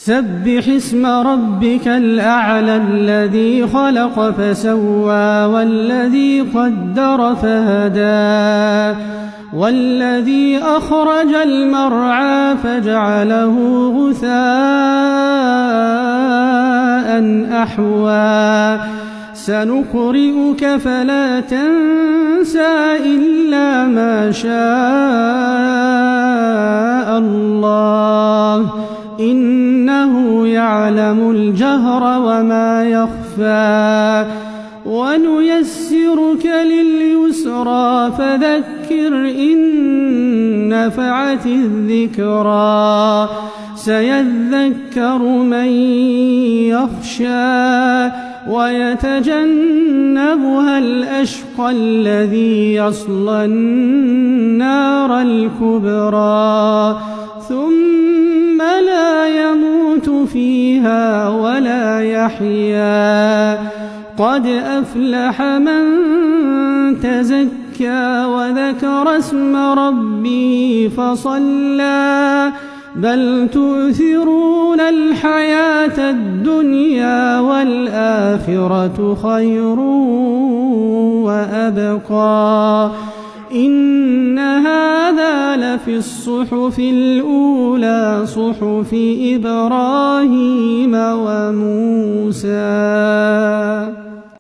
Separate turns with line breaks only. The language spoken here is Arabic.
سبح اسم ربك الأعلى الذي خلق فسوى والذي قدر فهدى والذي أخرج المرعى فجعله غثاء أحوى سنقرئك فلا تنسى إلا ما شاء الله إنه يعلم الجهر وما يخفى ونيسرك لليسرى فذكر إن نفعت الذكرى سيذكر من يخشى ويتجنبها الأشقى الذي يصلى النار الكبرى ثم لا يموت فيها ولا يحيا قد أفلح من تزكى وذكر اسم ربه فصلى بل تؤثرون الحياة الدنيا والآخرة خير وأبقى إن هذا لفي الصحف الأولى صحف إبراهيم وموسى.